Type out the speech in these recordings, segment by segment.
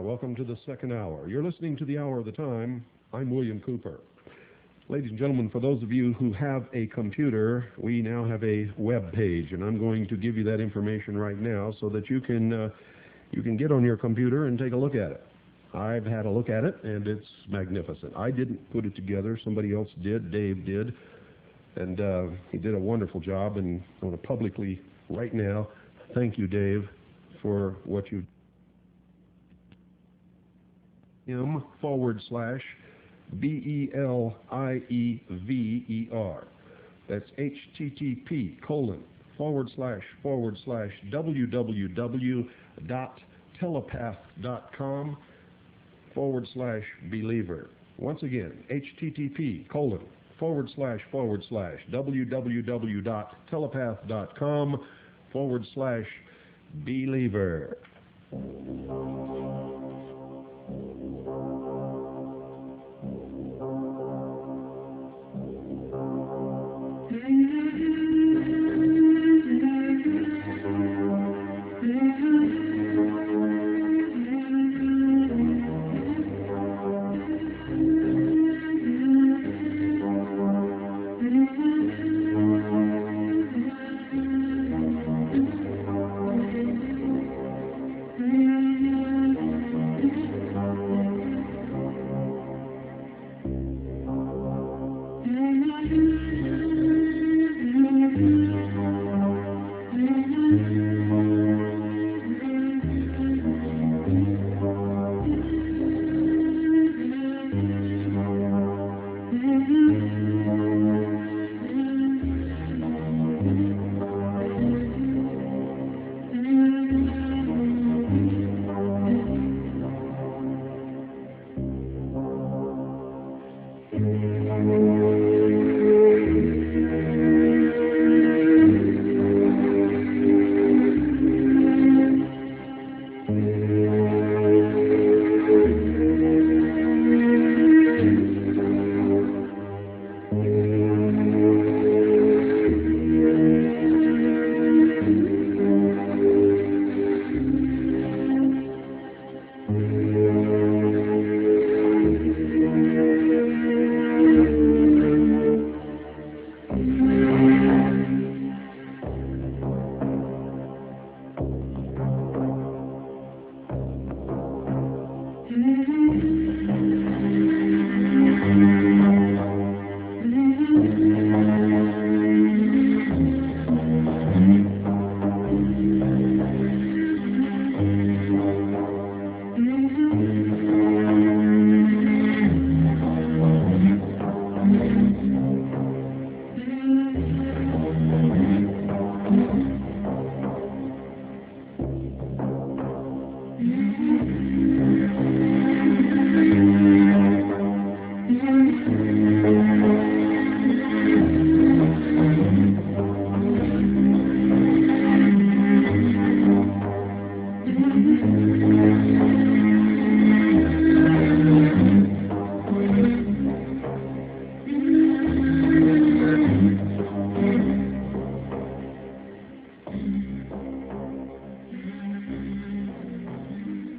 Welcome to the second hour. You're listening to the Hour of the Time. I'm William Cooper. Ladies and gentlemen, for those of you who have a computer, we now have a web page, and I'm going to give you that information right now so that you can get on your computer and take a look at it. I've had a look at it, and it's magnificent. I didn't put it together. Somebody else did. Dave did. And he did a wonderful job, and I want to publicly, right now, thank you, Dave, for what you /BELIEVER. That's http://www.telepath.com/believer. Once again, http://www.telepath.com/believer.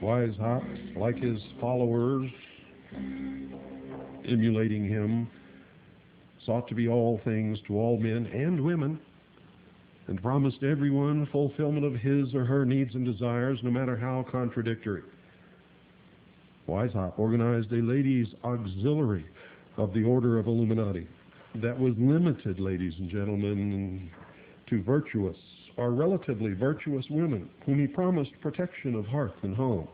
Weishaupt, like his followers, emulating him, sought to be all things to all men and women, and promised everyone fulfillment of his or her needs and desires, no matter how contradictory. Weishaupt organized a ladies' auxiliary of the Order of Illuminati, that was limited, ladies and gentlemen, to virtuous or relatively virtuous women whom he promised protection of hearth and home.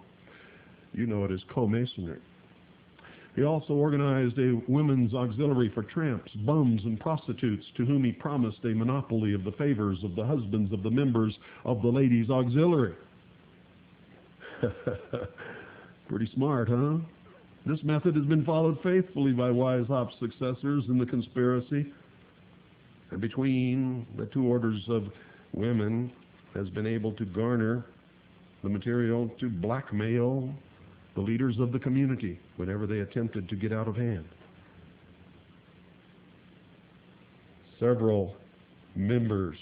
You know it as co-masonry. He also organized a women's auxiliary for tramps, bums, and prostitutes to whom he promised a monopoly of the favors of the husbands of the members of the ladies' auxiliary. Pretty smart, huh? This method has been followed faithfully by Weishaupt's successors in the conspiracy, and between the two orders of women has been able to garner the material to blackmail the leaders of the community whenever they attempted to get out of hand. Several members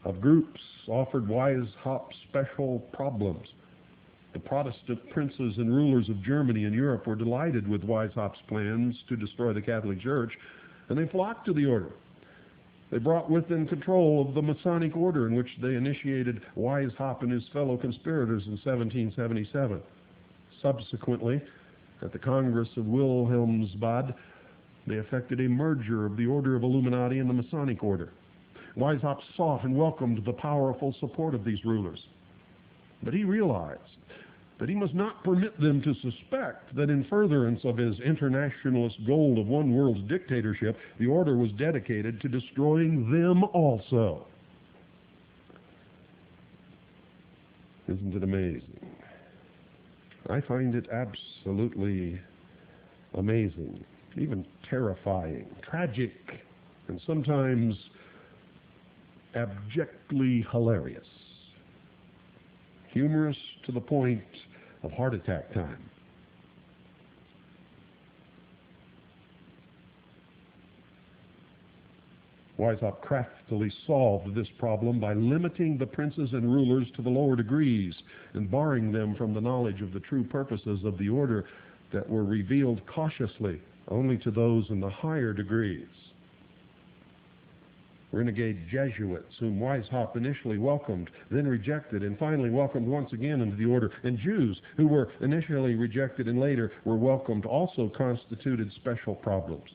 of groups offered Weishaupt special problems. The Protestant princes and rulers of Germany and Europe were delighted with Weishaupt's plans to destroy the Catholic Church, and they flocked to the order. They brought within control of the Masonic order, in which they initiated Weishaupt and his fellow conspirators in 1777. Subsequently, at the Congress of Wilhelmsbad, they effected a merger of the Order of Illuminati and the Masonic order. Weishaupt sought and welcomed the powerful support of these rulers. But he realized that he must not permit them to suspect that in furtherance of his internationalist goal of one world dictatorship, the order was dedicated to destroying them also. Isn't it amazing? I find it absolutely amazing, even terrifying, tragic, and sometimes abjectly hilarious. Humorous to the point of heart attack time. Weishaupt craftily solved this problem by limiting the princes and rulers to the lower degrees and barring them from the knowledge of the true purposes of the order that were revealed cautiously only to those in the higher degrees. Renegade Jesuits, whom Weishaupt initially welcomed, then rejected, and finally welcomed once again into the order, and Jews, who were initially rejected and later were welcomed, also constituted special problems.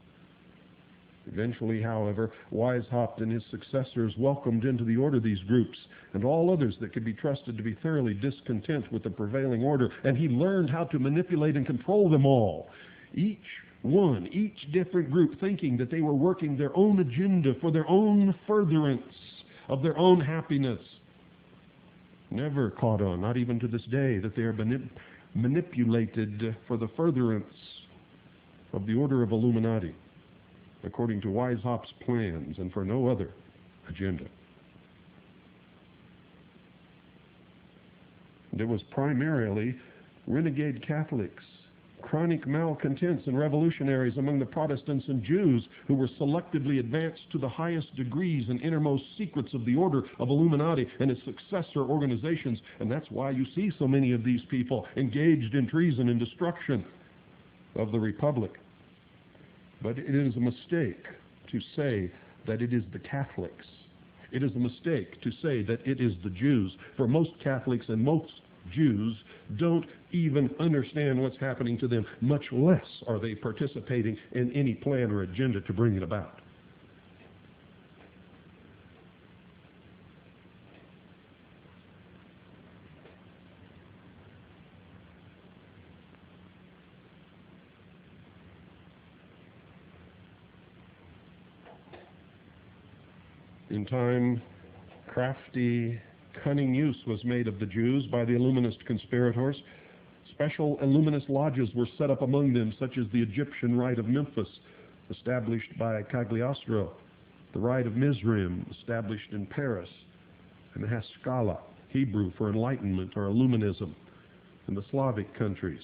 Eventually, however, Weishaupt and his successors welcomed into the order these groups and all others that could be trusted to be thoroughly discontent with the prevailing order, and he learned how to manipulate and control them all. Each different group thinking that they were working their own agenda for their own furtherance of their own happiness. Never caught on, not even to this day, that they are manipulated for the furtherance of the order of Illuminati, according to Weishaupt's plans and for no other agenda. And it was primarily renegade Catholics, chronic malcontents and revolutionaries among the Protestants and Jews who were selectively advanced to the highest degrees and innermost secrets of the order of Illuminati and its successor organizations. And that's why you see so many of these people engaged in treason and destruction of the Republic. But it is a mistake to say that it is the Catholics. It is a mistake to say that it is the Jews, for most Catholics and most Jews don't even understand what's happening to them, much less are they participating in any plan or agenda to bring it about. In time, crafty, cunning use was made of the Jews by the Illuminist conspirators. Special Illuminist lodges were set up among them, such as the Egyptian Rite of Memphis, established by Cagliostro, the Rite of Mizraim, established in Paris, and the Haskalah, Hebrew for enlightenment or illuminism, in the Slavic countries,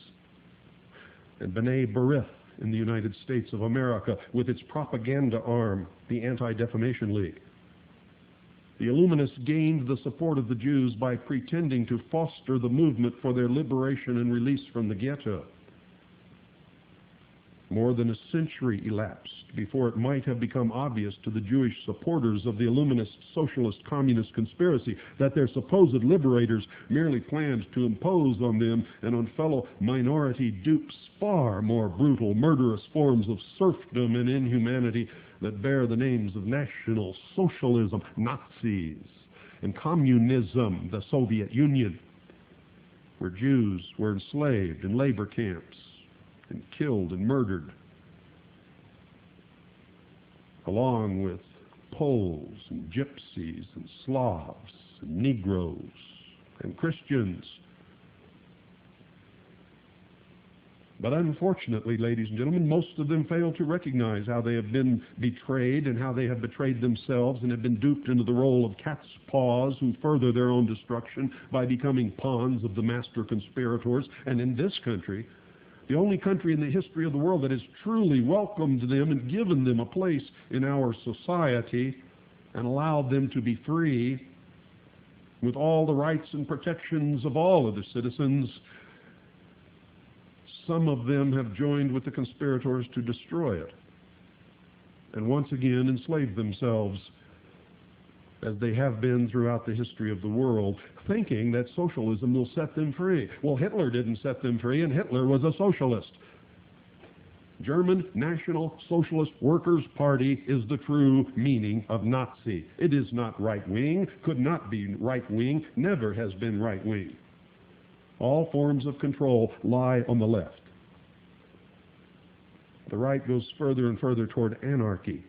and B'nai B'rith in the United States of America, with its propaganda arm, the Anti-Defamation League. The Illuminists gained the support of the Jews by pretending to foster the movement for their liberation and release from the ghetto. More than a century elapsed before it might have become obvious to the Jewish supporters of the Illuminist socialist communist conspiracy that their supposed liberators merely planned to impose on them and on fellow minority dupes far more brutal, murderous forms of serfdom and inhumanity that bear the names of National Socialism, Nazis, and Communism, the Soviet Union, where Jews were enslaved in labor camps and killed and murdered, along with Poles and Gypsies and Slavs and Negroes and Christians. But unfortunately, ladies and gentlemen, most of them fail to recognize how they have been betrayed and how they have betrayed themselves and have been duped into the role of cat's paws who further their own destruction by becoming pawns of the master conspirators. And in this country, the only country in the history of the world that has truly welcomed them and given them a place in our society and allowed them to be free with all the rights and protections of all of the citizens, some of them have joined with the conspirators to destroy it and once again enslave themselves, as they have been throughout the history of the world, thinking that socialism will set them free. Well, Hitler didn't set them free, and Hitler was a socialist. German National Socialist Workers' Party is the true meaning of Nazi. It is not right-wing, could not be right-wing, never has been right-wing. All forms of control lie on the left. The right goes further and further toward anarchy.